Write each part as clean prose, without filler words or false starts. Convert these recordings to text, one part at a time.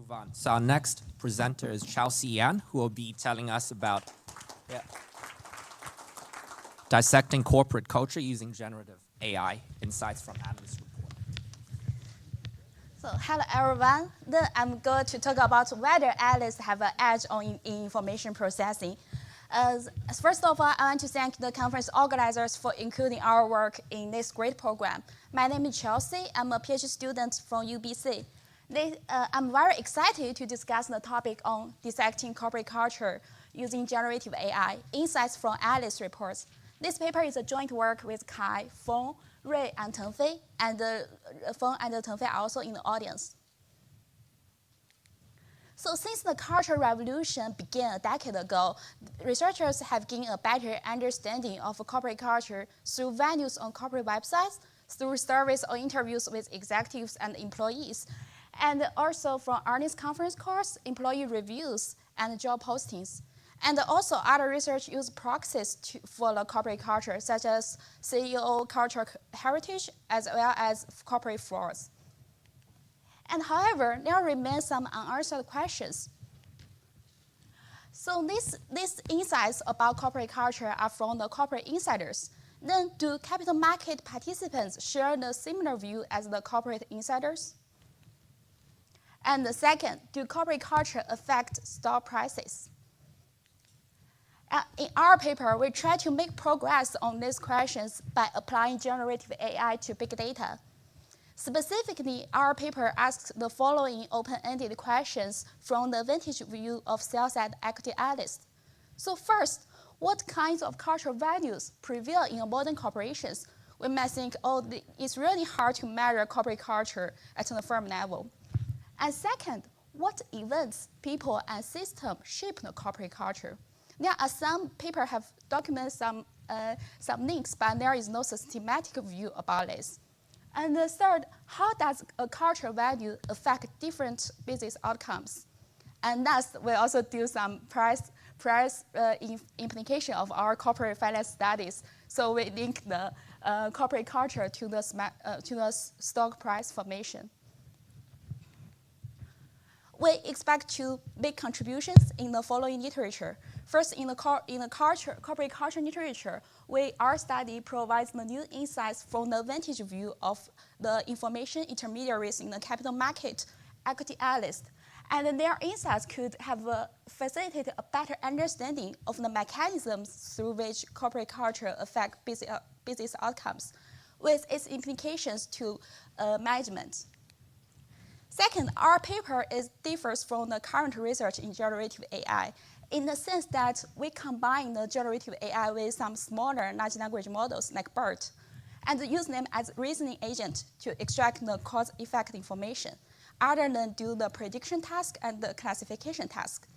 move on. So our next presenter is Chelsea Yan, who will be telling us about dissecting corporate culture using generative AI, insights from Analyst Reports. So hello everyone. Then I'm going to talk about whether analysts have an edge on information processing. First of all, I want to thank the conference organizers for including our work in this great program. My name is Chelsea. I'm a PhD student from UBC. I'm very excited to discuss the topic on dissecting corporate culture using generative AI, insights from Analyst Reports. This paper is a joint work with Kai, Feng, Rui, and Tengfei, and Feng and Tengfei are also in the audience. So since the cultural revolution began a decade ago, researchers have gained a better understanding of corporate culture through venues on corporate websites, through surveys or interviews with executives and employees, and also from earnings conference calls, employee reviews, and job postings. And also other research use proxies for the corporate culture, such as CEO cultural heritage, as well as corporate floors. And however, there remain some unanswered questions. So these insights about corporate culture are from the corporate insiders. Then do capital market participants share the similar view as the corporate insiders? And the second, do corporate culture affect stock prices? In our paper, we try to make progress on these questions by applying generative AI to big data. Specifically, our paper asks the following open-ended questions from the vantage view of sell-side equity analysts. So first, what kinds of cultural values prevail in modern corporations? We might think, oh, it's really hard to measure corporate culture at the firm level. And second, what events, people, and systems shape the corporate culture? There are some papers have documented some links, but there is no systematic view about this. And the third, how does a cultural value affect different business outcomes? And last, we also do some price implication of our corporate finance studies. So we link the corporate culture to the stock price formation. We expect to make contributions in the following literature. First, in the corporate culture literature, our study provides the new insights from the vantage view of the information intermediaries in the capital market, equity analysts. And their insights could have facilitated a better understanding of the mechanisms through which corporate culture affect business outcomes, with its implications to management. Second, our paper differs from the current research in generative AI in the sense that we combine the generative AI with some smaller large language models like BERT and use them as reasoning agent to extract the cause-effect information, other than do the prediction task and the classification task.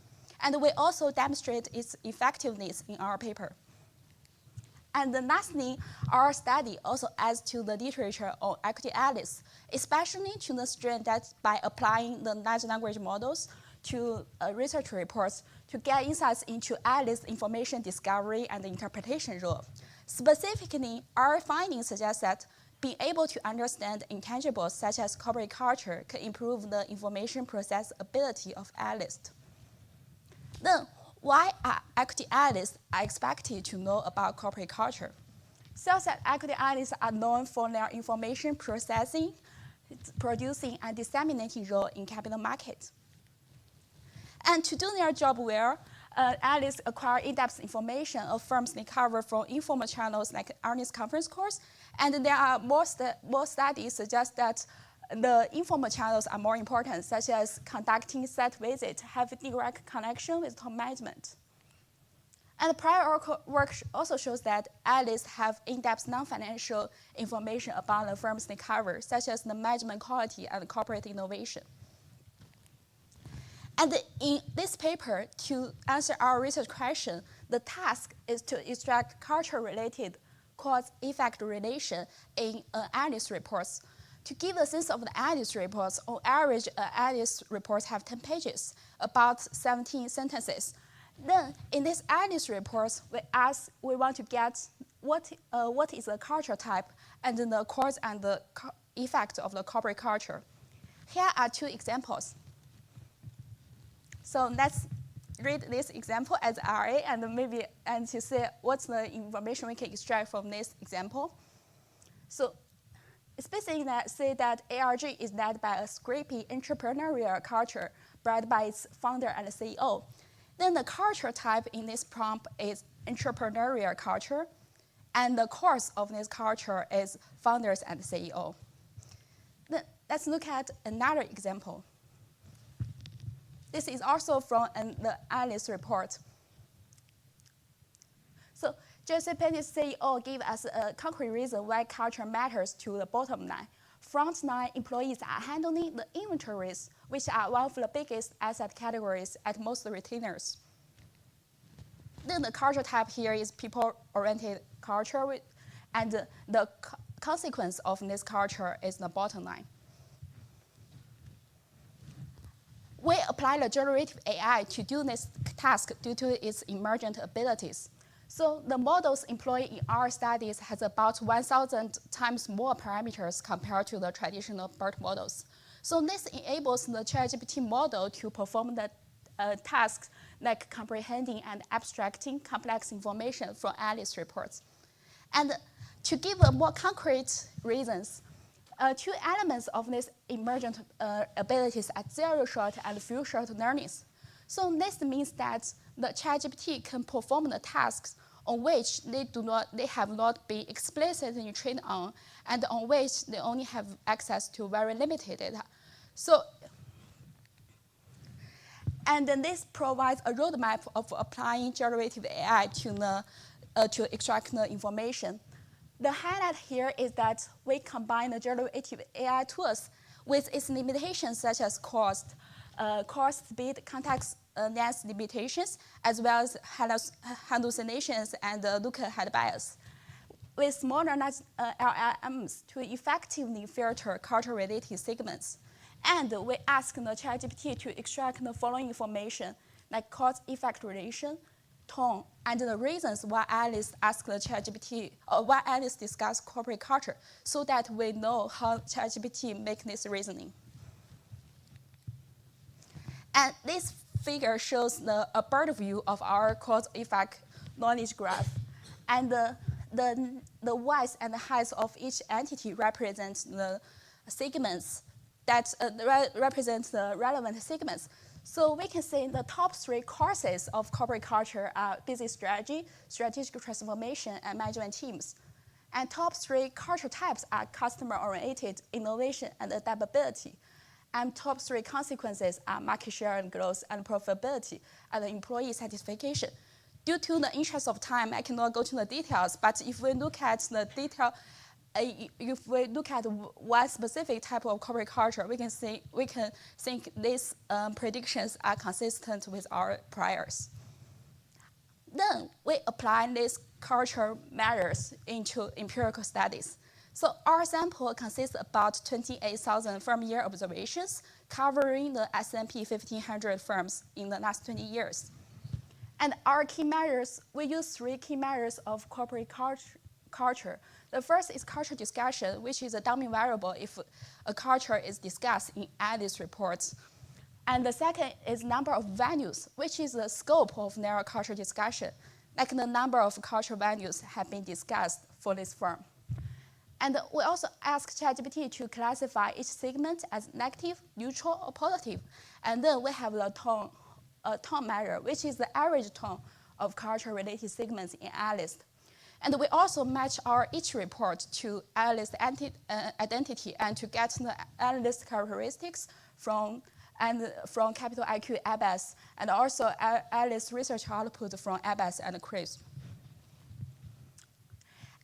And we also demonstrate its effectiveness in our paper. And lastly, our study also adds to the literature on equity analysis, especially to the strength that by applying the large language models to research reports to get insights into analyst information discovery and interpretation role. Specifically, our findings suggest that being able to understand intangibles such as corporate culture can improve the information process ability of analysts. Then, why are equity analysts expected to know about corporate culture? Sell-side equity analysts are known for their information processing, producing, and disseminating role in capital markets. And to do their job well, analysts acquire in-depth information of firms they cover from informal channels like earnings conference calls. And there are more studies suggest that the informal channels are more important, such as conducting site visits, have direct connection with top management. And prior work also shows that analysts have in-depth non-financial information about the firms they cover, such as the management quality and corporate innovation. And in this paper, to answer our research question, the task is to extract culture-related cause-effect relation in analyst reports. To give a sense of the analyst reports, on average, analyst reports have 10 pages, about 17 sentences. Then, in these analyst reports, we want to get what is the culture type and the cause and the effect of the corporate culture. Here are two examples. So let's read this example as RA and to see what's the information we can extract from this example. So it's basically say that ARG is led by a scrappy entrepreneurial culture bred by its founder and CEO. Then the culture type in this prompt is entrepreneurial culture, and the course of this culture is founders and CEO. Then let's look at another example. This is also from the Analyst Report. So JCPenney's CEO gave us a concrete reason why culture matters to the bottom line. Frontline employees are handling the inventories, which are one of the biggest asset categories at most retailers. Then the culture type here is people-oriented culture, and the consequence of this culture is the bottom line. We apply the generative AI to do this task due to its emergent abilities. So the models employed in our studies has about 1,000 times more parameters compared to the traditional BERT models. So this enables the ChatGPT model to perform the tasks like comprehending and abstracting complex information from Analyst Reports. And to give more concrete reasons, two elements of these emergent abilities are zero-shot and few-shot learnings. So this means that the ChatGPT can perform the tasks on which they have not been explicitly trained on, and on which they only have access to very limited data. So, and then this provides a roadmap of applying generative AI to extract the information. The highlight here is that we combine the generative AI tools with its limitations such as cost, speed, context length limitations, as well as hallucinations and look-ahead bias, with smaller LLMs to effectively filter culture-related segments. And we ask the ChatGPT to extract the following information, like cause-effect relation, tone, and the reasons why analysts ask the ChatGPT, or why analysts discuss corporate culture, so that we know how ChatGPT makes this reasoning. And this figure shows a bird view of our cause-effect knowledge graph. And the width and the height of each entity represents the segments that represent the relevant segments. So we can say the top three courses of corporate culture are business strategy, strategic transformation, and management teams. And top three culture types are customer-oriented, innovation, and adaptability. And top three consequences are market share and growth and profitability and employee satisfaction. Due to the interest of time, I cannot go to the details, but if we look at the detail, if we look at one specific type of corporate culture, we can think these predictions are consistent with our priors. Then we apply these culture measures into empirical studies. So our sample consists about 28,000 firm-year observations covering the S&P 1500 firms in the last 20 years. And our key measures, we use three key measures of corporate culture. The first is culture discussion, which is a dummy variable if a culture is discussed in Analyst Reports. And the second is number of venues, which is the scope of their culture discussion, like the number of cultural venues have been discussed for this firm. And we also ask ChatGPT to classify each segment as negative, neutral, or positive. And then we have the tone measure, which is the average tone of culture-related segments in Analyst. And we also match each report to Analyst identity and to get the Analyst characteristics from Capital IQ ABAS, and also Analyst research output from ABAS and CRISP.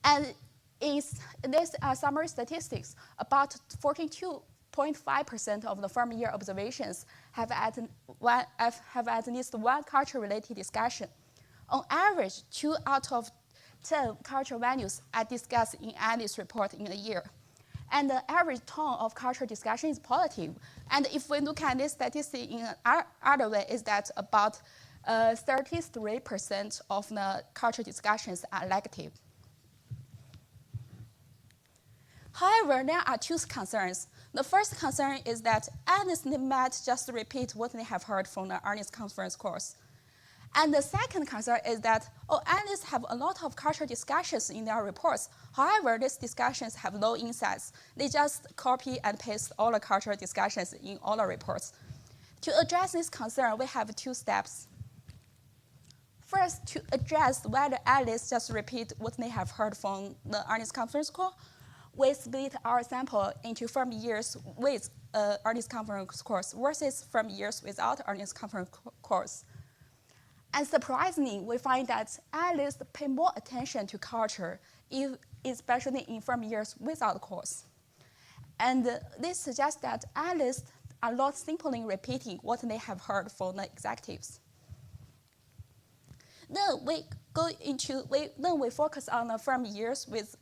And in these summary statistics, about 42.5% of the firm-year observations have at least one culture-related discussion. On average, 2 out of 10 cultural values are discussed in Analyst Report in a year. And the average tone of cultural discussion is positive. And if we look at this statistic in another way, is that about 33% of the cultural discussions are negative. However, there are two concerns. The first concern is that analysts might just repeat what they have heard from the earnings conference course. And the second concern is that analysts have a lot of cultural discussions in their reports. However, these discussions have no insights. They just copy and paste all the cultural discussions in all the reports. To address this concern, we have 2 steps. First, to address whether analysts just repeat what they have heard from the earnings conference call, we split our sample into from years with earnings conference course versus from years without earnings conference course. And surprisingly, we find that analysts pay more attention to culture, especially in from years without course. And this suggests that analysts are not simply repeating what they have heard from the executives. Then we focus on the from years with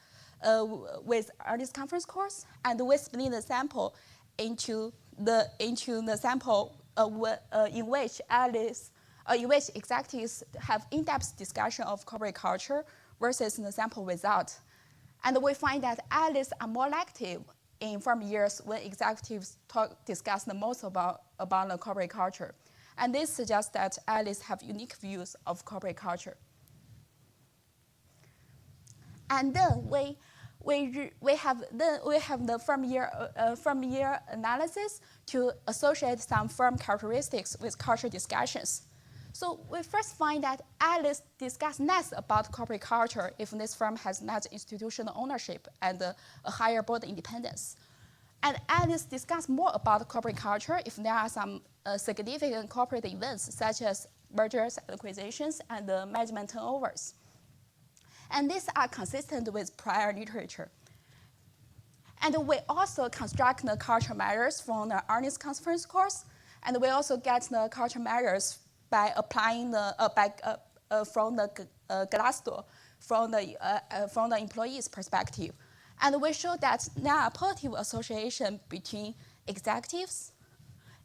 earnings conference course, and we split the sample into the sample in which executives have in-depth discussion of corporate culture versus the sample without. And we find that analysts are more active in from years when executives discuss the most about the corporate culture. And this suggests that analysts have unique views of corporate culture. And then we have the from year analysis to associate some firm characteristics with culture discussions. So we first find that analysts discuss less about corporate culture if this firm has less institutional ownership and a higher board independence. And analysts discuss more about corporate culture if there are some significant corporate events such as mergers, acquisitions, and management turnovers. And these are consistent with prior literature. And we also construct the culture measures from the earnings conference course, and we also get the culture measures by applying from the Glassdoor, from the employee's perspective. And we show that there are positive association between executives,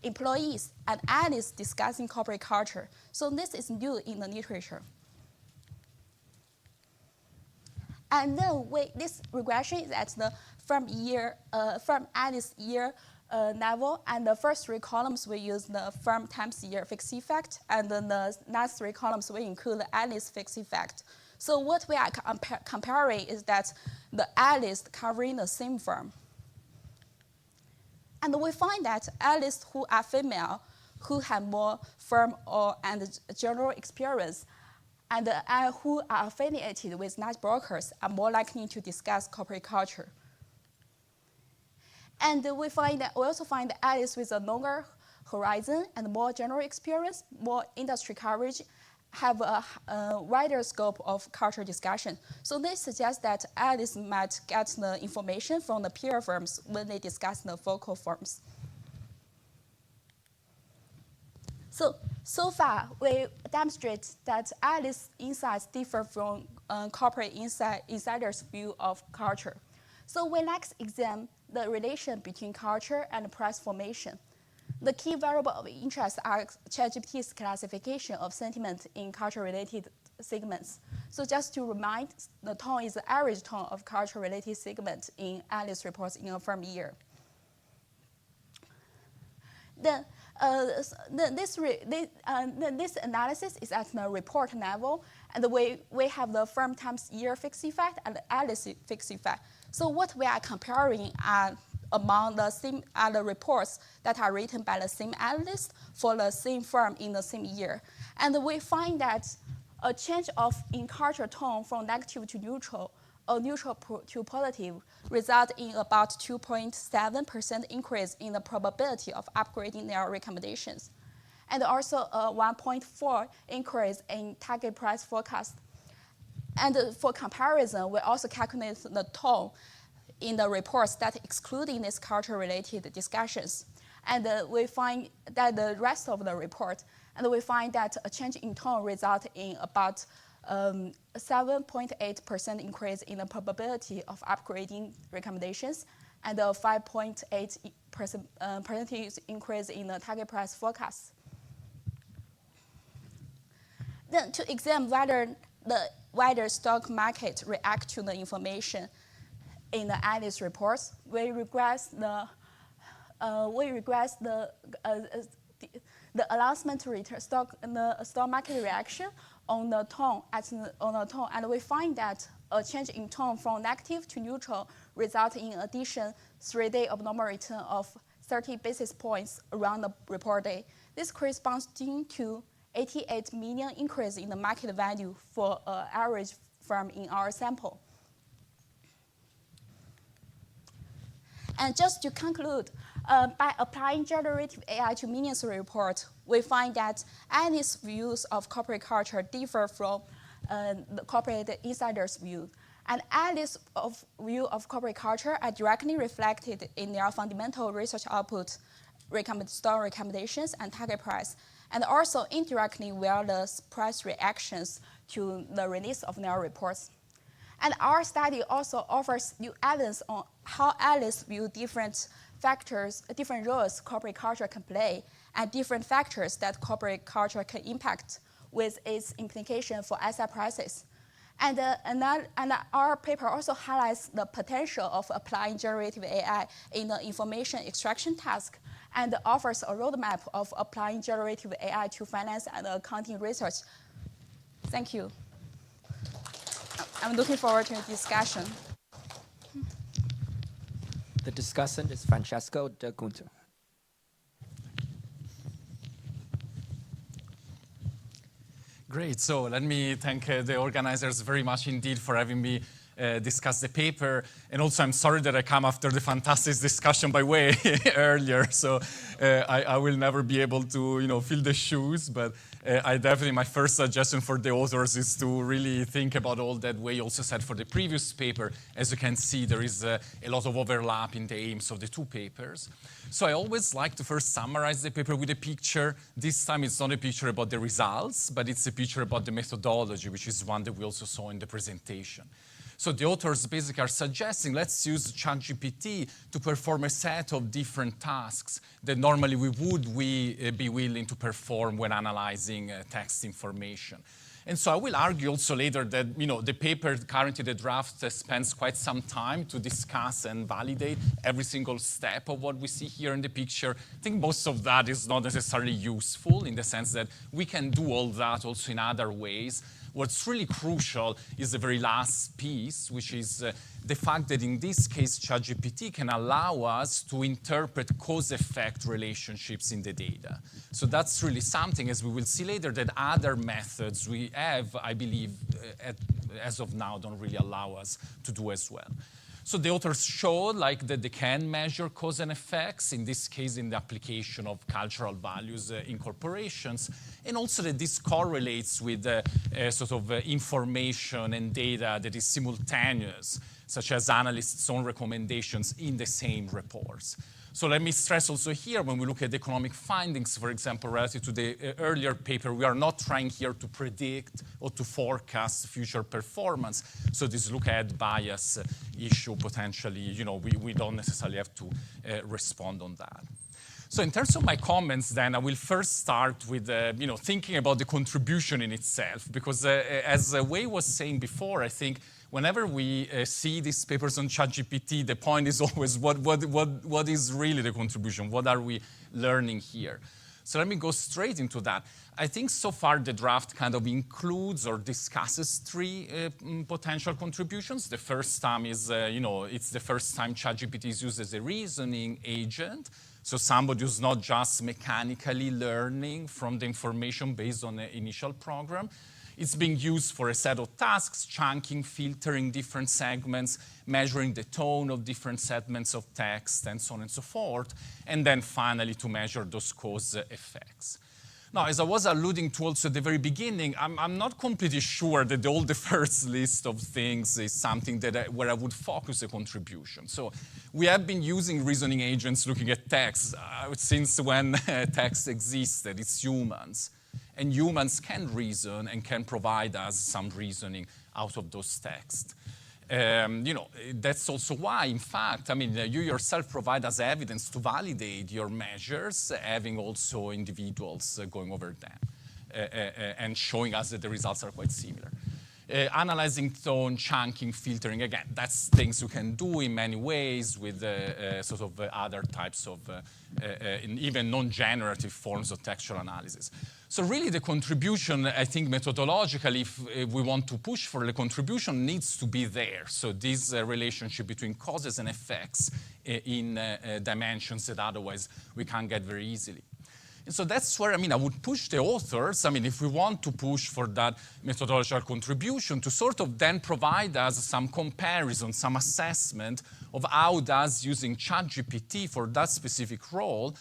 employees, and analysts discussing corporate culture. So this is new in the literature. And then this regression is at the from analyst year level, and the first 3 columns we use the firm times year fixed effect, and then the last 3 columns we include the analyst fixed effect. So what we are comparing is that the analysts covering the same firm. And we find that analysts who are female, who have more firm and general experience, and who are affiliated with large brokers are more likely to discuss corporate culture. And we also find that analysts with a longer horizon and more general experience, more industry coverage, have a wider scope of cultural discussion. So this suggests that analysts might get the information from the peer firms when they discuss the focal firms. So far, we demonstrate that analysts' insights differ from corporate insiders' view of culture. So we next examine the relation between culture and price formation. The key variable of interest are ChatGPT's classification of sentiment in culture-related segments. So just to remind, the tone is the average tone of culture-related segment in analyst reports in a firm year. This analysis is at the report level, and we have the firm times year fixed effect and the analyst fixed effect. So what we are comparing are among the reports that are written by the same analyst for the same firm in the same year. And we find that a change in culture tone from negative to neutral or neutral to positive result in about 2.7% increase in the probability of upgrading their recommendations, and also a 1.4 increase in target price forecast. And for comparison, we also calculate the tone in the reports that excluding these culture-related discussions. And we find that the rest of the report, and we find that a change in tone results in about 7.8% increase in the probability of upgrading recommendations, and a 5.8% percentage increase in the target price forecast. Then to examine whether the wider stock market react to the information in the analyst reports, we regress the we regress the announcement return stock market reaction on the tone and we find that a change in tone from negative to neutral results in addition 3-day abnormal return of 30 basis points around the report day. This corresponds to 88 million increase in the market value for an average firm in our sample. And just to conclude, by applying generative AI to Minions report, we find that analysts' views of corporate culture differ from the corporate insiders' view. And analysts' view of corporate culture are directly reflected in their fundamental research output, store recommendations, and target price, and also indirectly via the price reactions to the release of their reports. And our study also offers new evidence on how analysts view different factors, different roles corporate culture can play, and different factors that corporate culture can impact with its implication for asset prices. And our paper also highlights the potential of applying generative AI in the information extraction task and offers a roadmap of applying generative AI to finance and accounting research. Thank you. I'm looking forward to the discussion. The discussant is Francesco D'Acunto. Great, so let me thank the organizers very much indeed for having me discuss the paper. And also I'm sorry that I come after the fantastic discussion by way earlier, so I will never be able to fill the shoes, but I definitely, my first suggestion for the authors is to really think about all that Wei also said for the previous paper. As you can see, there is a lot of overlap in the aims of the two papers. So I always like to first summarize the paper with a picture. This time it's not a picture about the results, but it's a picture about the methodology, which is one that we also saw in the presentation. So the authors basically are suggesting let's use ChatGPT to perform a set of different tasks that normally we would be willing to perform when analyzing text information. And so I will argue also later that the paper currently, the draft, spends quite some time to discuss and validate every single step of what we see here in the picture. I think most of that is not necessarily useful in the sense that we can do all that also in other ways. What's really crucial is the very last piece, which is the fact that in this case, ChatGPT can allow us to interpret cause-effect relationships in the data. So that's really something, as we will see later, that other methods we have, I believe, as of now, don't really allow us to do as well. So the authors show that they can measure cause and effects, in this case in the application of cultural values in corporations, and also that this correlates with sort of information and data that is simultaneous, such as analysts' own recommendations in the same reports. So let me stress also here, when we look at economic findings, for example, relative to the earlier paper, we are not trying here to predict or to forecast future performance. So this look-ahead bias issue potentially, we don't necessarily have to respond on that. So in terms of my comments, then, I will first start with thinking about the contribution in itself, because as Wei was saying before, I think whenever we see these papers on ChatGPT, the point is always what is really the contribution? What are we learning here? So let me go straight into that. I think so far the draft kind of includes or discusses three potential contributions. The first time is, it's the first time ChatGPT is used as a reasoning agent. So somebody who's not just mechanically learning from the information based on the initial program. It's being used for a set of tasks, chunking, filtering different segments, measuring the tone of different segments of text, and so on and so forth, and then finally to measure those cause effects. Now, as I was alluding to also at the very beginning, I'm not completely sure that all the first list of things is something that where I would focus a contribution. So we have been using reasoning agents looking at text since when text existed. It's humans. And humans can reason and can provide us some reasoning out of those texts. That's also why, in fact, you yourself provide us evidence to validate your measures, having also individuals going over them and showing us that the results are quite similar. Analyzing tone, chunking, filtering, again, that's things you can do in many ways with sort of other types of even non-generative forms of textual analysis. So really the contribution, I think methodologically, if we want to push for the contribution, needs to be there. So this relationship between causes and effects in dimensions that otherwise we can't get very easily. And so that's where, I would push the authors, if we want to push for that methodological contribution, to sort of then provide us some comparison, some assessment of how does using ChatGPT for that specific role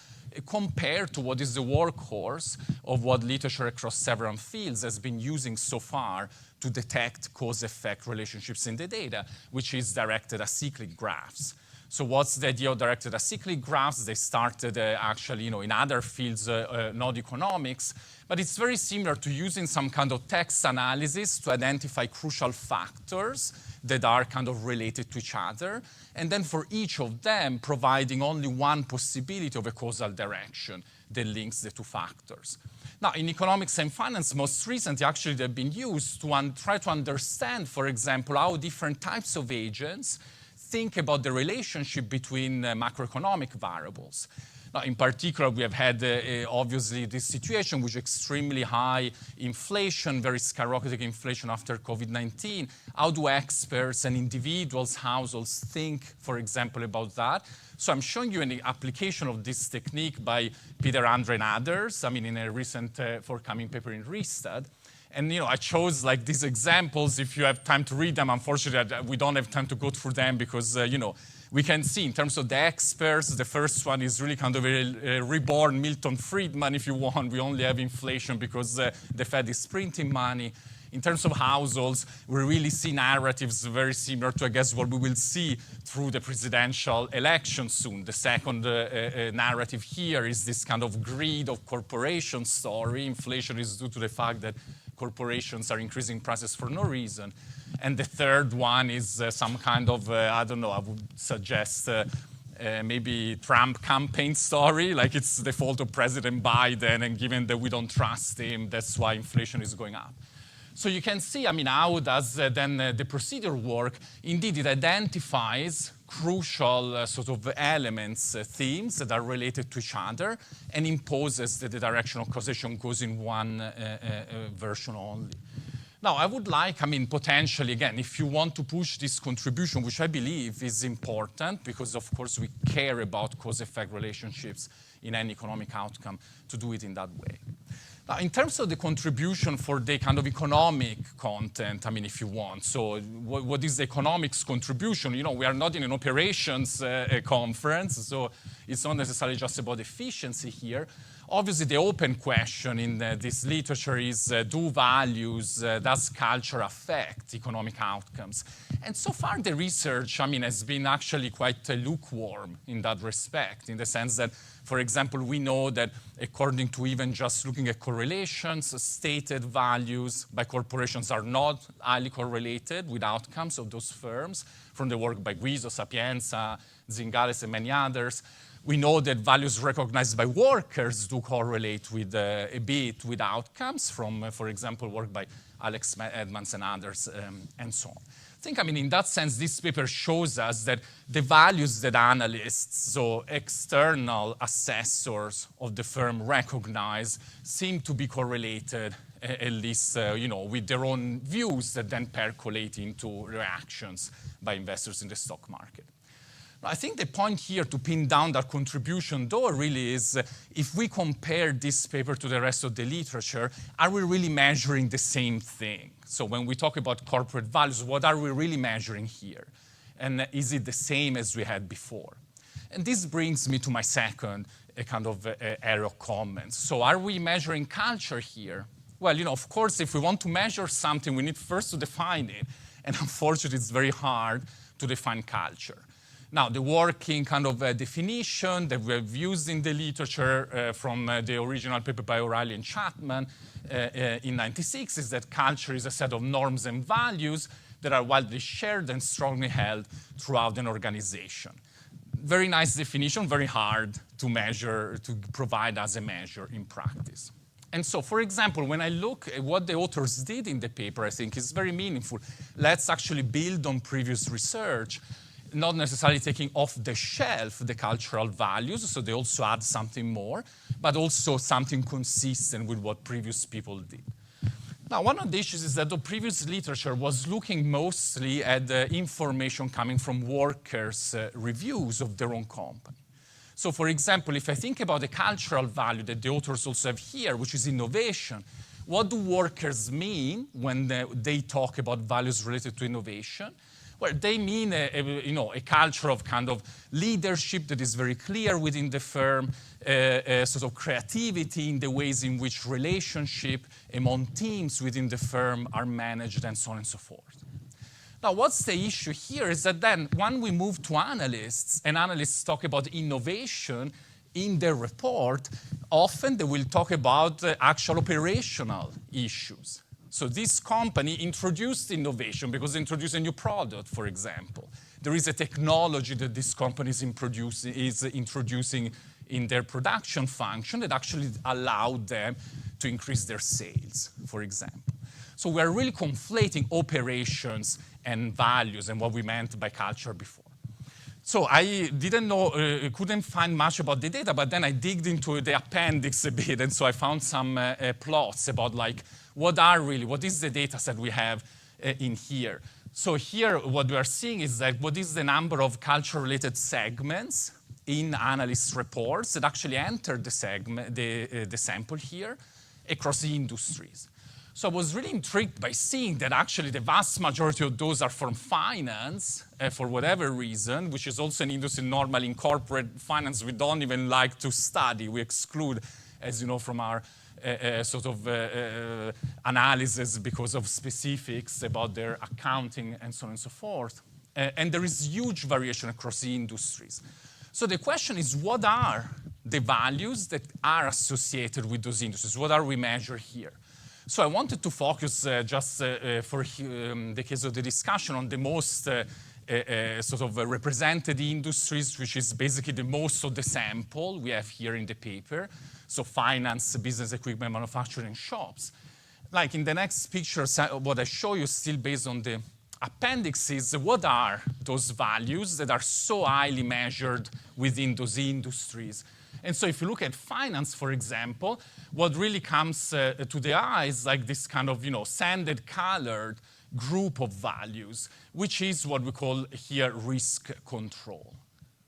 compare to what is the workhorse of what literature across several fields has been using so far to detect cause-effect relationships in the data, which is directed acyclic graphs. So what's the idea of directed acyclic graphs? They started actually in other fields, not economics, but it's very similar to using some kind of text analysis to identify crucial factors that are kind of related to each other, and then for each of them providing only one possibility of a causal direction that links the two factors. Now, in economics and finance, most recently, actually, they've been used to try to understand, for example, how different types of agents think about the relationship between macroeconomic variables. Now, in particular, we have had, obviously, this situation with extremely high inflation, very skyrocketing inflation after COVID-19. How do experts and individuals, households think, for example, about that? So I'm showing you an application of this technique by Peter Andre and others, in a recent forthcoming paper in Ristad. And I chose these examples. If you have time to read them, unfortunately, we don't have time to go through them because, we can see in terms of the experts, the first one is really kind of a reborn Milton Friedman, if you want. We only have inflation because the Fed is printing money. In terms of households, we really see narratives very similar to, I guess, what we will see through the presidential election soon. The second narrative here is this kind of greed of corporation story. Inflation is due to the fact that corporations are increasing prices for no reason. And the third one is some kind of, I don't know, I would suggest maybe Trump campaign story, like it's the fault of President Biden, and given that we don't trust him, that's why inflation is going up. So you can see, how does then the procedure work? Indeed, it identifies crucial sort of elements, themes that are related to each other, and imposes that the direction of causation goes in one version only. Now, I would like, potentially, again, if you want to push this contribution, which I believe is important, because of course we care about cause-effect relationships in any economic outcome, to do it in that way. Now, in terms of the contribution for the kind of economic content, if you want, so what is the economics contribution? We are not in an operations conference, so it's not necessarily just about efficiency here. Obviously, the open question in this literature is, do values, does culture affect economic outcomes? And so far, the research, has been actually quite lukewarm in that respect, in the sense that, for example, we know that according to even just looking at correlations, stated values by corporations are not highly correlated with outcomes of those firms, from the work by Guizo, Sapienza, Zingales, and many others. We know that values recognized by workers do correlate with a bit with outcomes from, for example, work by Alex Edmonds and others, and so on. I think, in that sense, this paper shows us that the values that analysts, so external assessors of the firm recognize, seem to be correlated, at least, with their own views that then percolate into reactions by investors in the stock market. I think the point here to pin down that contribution, though, really is if we compare this paper to the rest of the literature, are we really measuring the same thing? So when we talk about corporate values, what are we really measuring here? And is it the same as we had before? And this brings me to my second kind of area of comments. So are we measuring culture here? Well, of course, if we want to measure something, we need first to define it. And unfortunately, it's very hard to define culture. Now, the working kind of definition that we have used in the literature from the original paper by O'Reilly and Chapman in '96 is that culture is a set of norms and values that are widely shared and strongly held throughout an organization. Very nice definition, very hard to measure, to provide as a measure in practice. And so, for example, when I look at what the authors did in the paper, I think is very meaningful. Let's actually build on previous research, not necessarily taking off the shelf the cultural values, so they also add something more, but also something consistent with what previous people did. Now, one of the issues is that the previous literature was looking mostly at the information coming from workers' reviews of their own company. So, for example, if I think about the cultural value that the authors also have here, which is innovation, what do workers mean when they talk about values related to innovation? Well, they mean a culture of kind of leadership that is very clear within the firm, sort of creativity in the ways in which relationship among teams within the firm are managed, and so on and so forth. Now, what's the issue here is that then when we move to analysts, and analysts talk about innovation in their report, often they will talk about actual operational issues. So this company introduced innovation because they introduced a new product, for example. There is a technology that this company is introducing in their production function that actually allowed them to increase their sales, for example. So we're really conflating operations and values and what we meant by culture before. So I didn't know, couldn't find much about the data, but then I digged into the appendix a bit, and so I found some plots about like, what is the data set we have in here? So here, what we are seeing is that what is the number of culture-related segments in analyst reports that actually entered the sample here across the industries. So I was really intrigued by seeing that actually the vast majority of those are from finance, for whatever reason, which is also an industry normally in corporate finance we don't even like to study. We exclude, as you know, from our sort of analysis because of specifics about their accounting and so on and so forth. And there is huge variation across the industries. So the question is, what are the values that are associated with those industries? What are we measuring here? So I wanted to focus just for the case of the discussion on the most sort of represented industries, which is basically the most of the sample we have here in the paper. So finance, business equipment, manufacturing, shops. Like in the next picture, what I show you still based on the appendixes, what are those values that are so highly measured within those industries? And so if you look at finance, for example, what really comes to the eye is like this kind of, sanded colored group of values, which is what we call here risk control.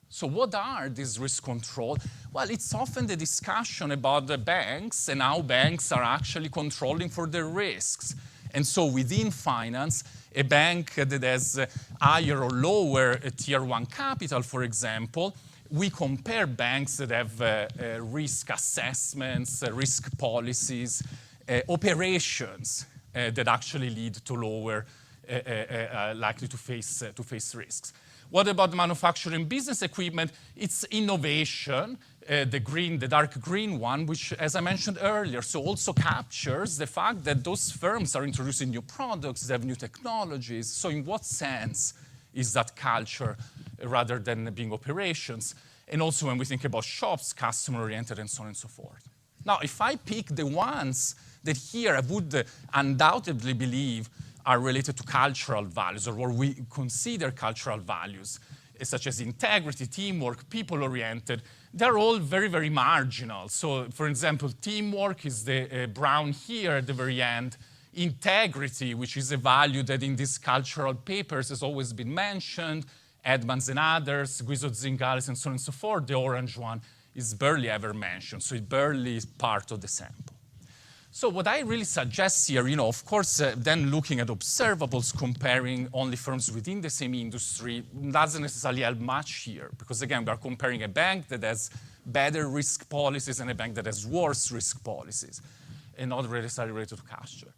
So what are these risk control? Well, it's often the discussion about the banks and how banks are actually controlling for their risks. And so within finance, a bank that has higher or lower tier 1 capital, for example, we compare banks that have risk assessments, risk policies, operations that actually lead to lower likely to face risks. What about manufacturing business equipment? It's innovation, the dark green one, which, as I mentioned earlier, so also captures the fact that those firms are introducing new products, they have new technologies. So in what sense is that culture rather than being operations? And also when we think about shops, customer-oriented, and so on and so forth. Now, if I pick the ones that here I would undoubtedly believe are related to cultural values, or what we consider cultural values, such as integrity, teamwork, people-oriented, they're all very, very marginal. So, for example, teamwork is the brown here at the very end. Integrity, which is a value that in these cultural papers has always been mentioned, Edmonds and others, Guizot, Zingales, and so on and so forth, the orange one is barely ever mentioned, so it barely is part of the sample. So what I really suggest here, of course, then looking at observables, comparing only firms within the same industry doesn't necessarily help much here, because again, we are comparing a bank that has better risk policies and a bank that has worse risk policies, and not necessarily related to culture.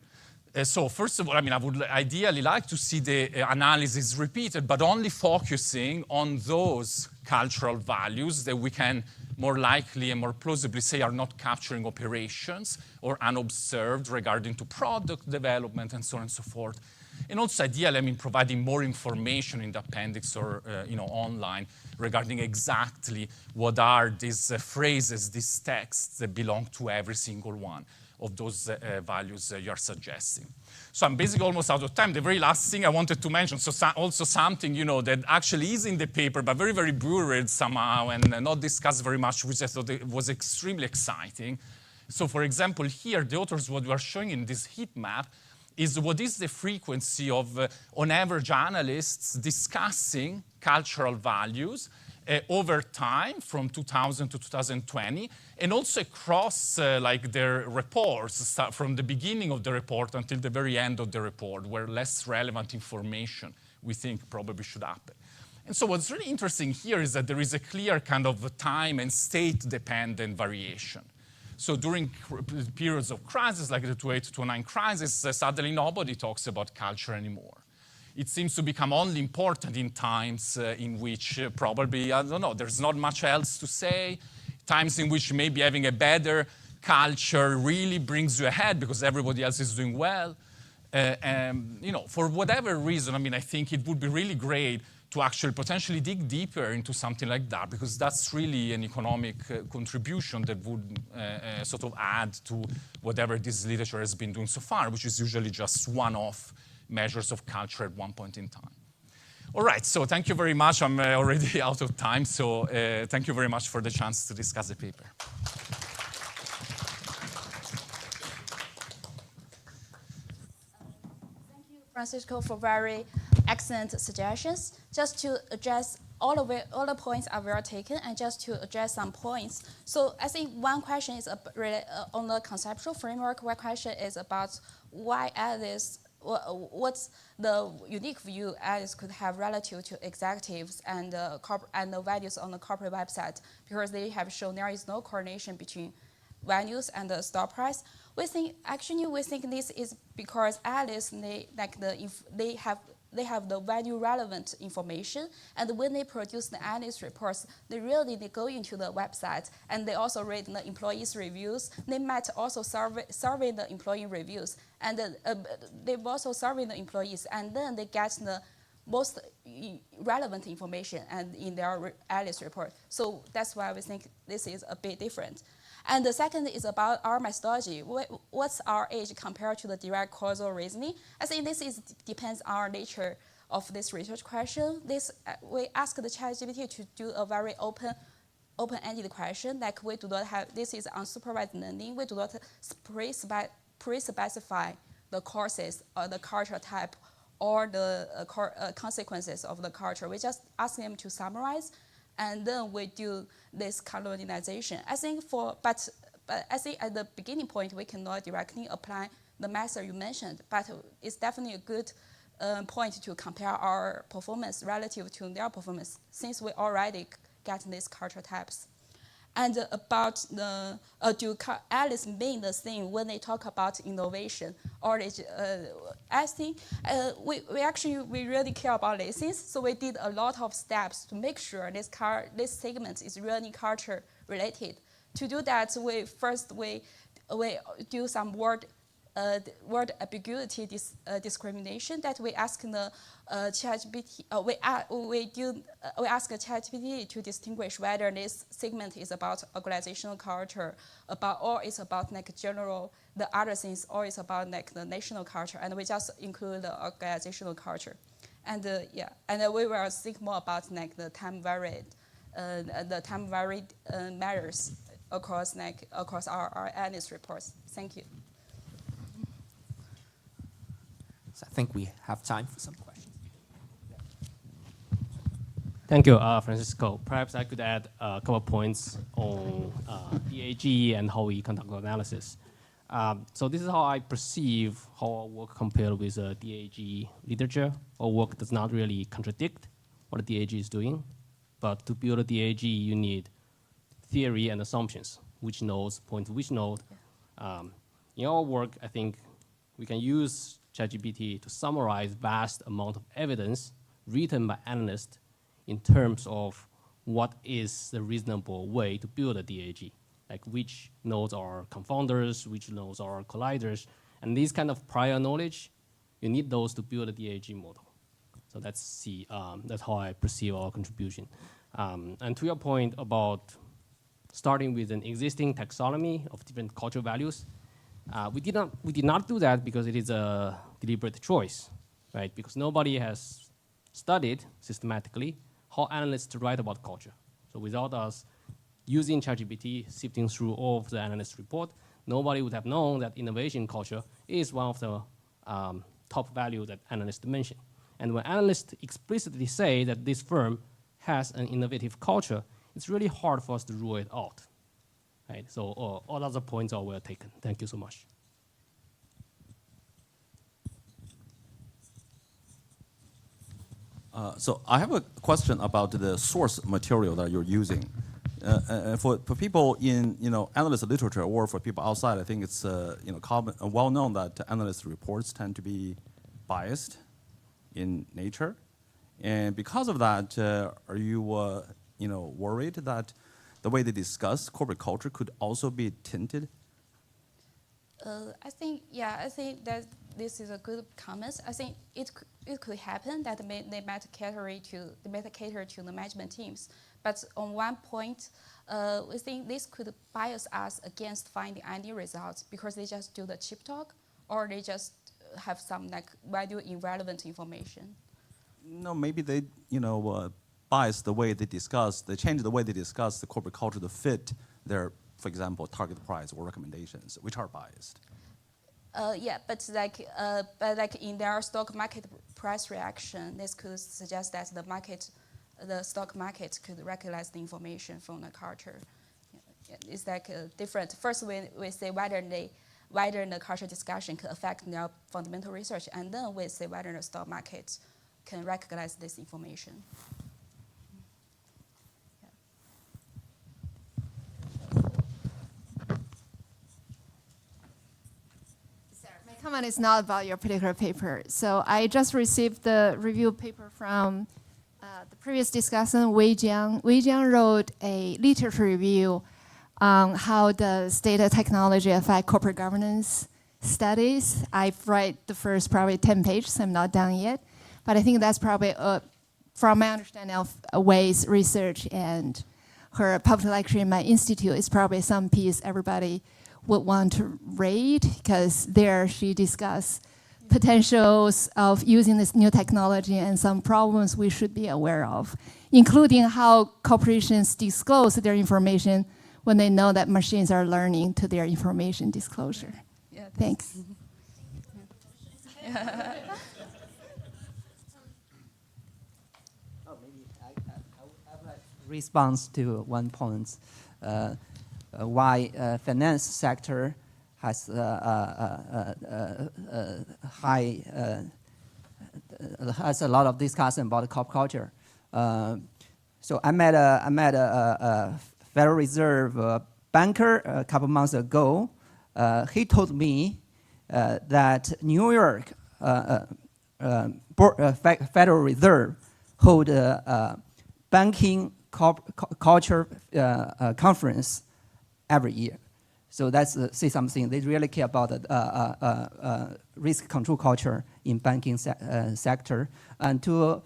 So first of all, I would ideally like to see the analysis repeated, but only focusing on those cultural values that we can more likely and more plausibly say are not capturing operations or unobserved regarding to product development and so on and so forth. And also ideally, providing more information in the appendix or online regarding exactly what are these phrases, these texts that belong to every single one of those values you're suggesting. So I'm basically almost out of time. The very last thing I wanted to mention, so also something that actually is in the paper, but very, very buried somehow and not discussed very much, which I thought it was extremely exciting. So for example, here, the authors, what we are showing in this heat map is what is the frequency of, on average, analysts discussing cultural values over time from 2000 to 2020, and also across like their reports, from the beginning of the report until the very end of the report, where less relevant information we think probably should happen. And so what's really interesting here is that there is a clear kind of time and state-dependent variation. So during periods of crisis, like the 2008-2009 crisis, suddenly nobody talks about culture anymore. It seems to become only important in times in which probably, I don't know, there's not much else to say, times in which maybe having a better culture really brings you ahead because everybody else is doing well. For whatever reason, I mean, I think it would be really great to actually potentially dig deeper into something like that, because that's really an economic contribution that would sort of add to whatever this literature has been doing so far, which is usually just one-off measures of culture at one point in time. All right, so thank you very much. I'm already out of time, so thank you very much for the chance to discuss the paper. Thank you, Francesco, for very excellent suggestions. Just to address all the points are well taken, and just to address some points. So I think one question is on the conceptual framework. One question is about why analysts, what's the unique view analysts could have relative to executives and the values on the corporate website, because they have shown there is no correlation between values and the stock price. We think this is because analysts they have the value relevant information, and when they produce the analyst reports, they go into the website and they also read the employees' reviews. They might also survey the employee reviews, and they've also surveyed the employees, and then they get the most relevant information and in their analyst report. So that's why we think this is a bit different. And the second is about our methodology. What's our age compared to the direct causal reasoning? I think this depends on our nature of this research question. We ask the ChatGPT to do a very open-ended question, like we do not have, this is unsupervised learning. We do not pre-specify the courses or the culture type or the consequences of the culture. We just ask them to summarize, and then we do this colonization. I think but I think at the beginning point, we cannot directly apply the method you mentioned, but it's definitely a good point to compare our performance relative to their performance, since we already get these culture types. And about the do analysts mean the same when they talk about innovation? Or I think we really care about these things, so we did a lot of steps to make sure this segment is really culture related. To do that, we do some word ambiguity discrimination, that we ask the ChatGPT. We ask ChatGPT to distinguish whether this segment is about organizational culture, or it's about like general the other things, or it's about like the national culture, and we just include the organizational culture, and and we will think more about like the time varied matters across our analyst reports. Thank you. So I think we have time for some questions. Thank you, Francesco. Perhaps I could add a couple of points on DAG and how we conduct analysis. So this is how I perceive how our work compared with DAG literature. Our work does not really contradict what the DAG is doing, but to build a DAG, you need theory and assumptions, which nodes point to which node. In our work, I think we can use ChatGPT to summarize vast amount of evidence written by analysts in terms of what is the reasonable way to build a DAG, like which nodes are confounders, which nodes are colliders, and these kind of prior knowledge, you need those to build a DAG model. So that's how I perceive our contribution. And to your point about starting with an existing taxonomy of different cultural values, We did not do that because it is a deliberate choice, right? Because nobody has studied systematically how analysts write about culture. So without us using ChatGPT, sifting through all of the analyst report, nobody would have known that innovation culture is one of the top values that analysts mention. And when analysts explicitly say that this firm has an innovative culture, it's really hard for us to rule it out. Right? So all other points are well taken. Thank you so much. So I have a question about the source material that you're using. For people in analyst literature or for people outside, I think it's well known that analyst reports tend to be biased in nature, and because of that, are you worried that the way they discuss corporate culture could also be tinted? I think that this is a good comment. I think it could happen that they might cater to the management teams. But on one point, we think this could bias us against finding any results because they just do the cheap talk or they just have some value irrelevant information. No, maybe they bias the way they discuss. They change the way they discuss the corporate culture to fit their, for example, target price or recommendations, which are biased. Yeah, but in their stock market price reaction, this could suggest that the stock market could recognize the information from the culture. It's different. First, we say whether the culture discussion could affect their fundamental research, and then we say whether the stock market can recognize this information. My comment is not about your particular paper. So I just received the review paper from the previous discussant, Wei Jiang. Wei Jiang wrote a literature review on how does data technology affect corporate governance studies. I've read the first probably 10 pages. I'm not done yet. But I think that's probably, from my understanding of Wei's research and her public lecture in my institute, is probably some piece everybody would want to read, because there she discussed potentials of using this new technology and some problems we should be aware of, including how corporations disclose their information when they know that machines are learning to their information disclosure. Yeah, thanks. Maybe I would like to respond to one point. Why finance sector has has a lot of discussion about corporate culture. So I met a Federal Reserve banker a couple months ago. He told me that New York Federal Reserve hold a banking culture conference every year. So that's say something. They really care about risk control culture in banking sector. And to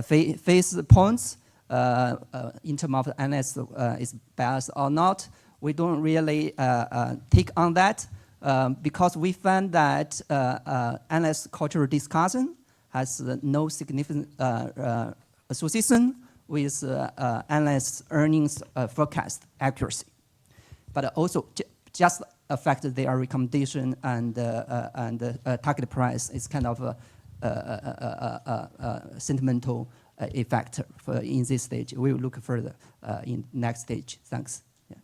face the points in terms of analysts is biased or not, we don't really take on that because we find that analyst cultural discussion has no significant association with analyst earnings forecast accuracy, but also just affect their recommendation and target price is kind of a sentimental effect in this stage. We will look further in next stage. Thanks. Yeah.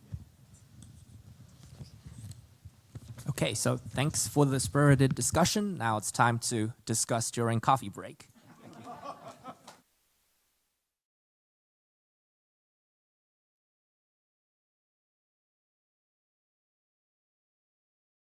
Okay, so thanks for the spirited discussion. Now it's time to discuss during coffee break.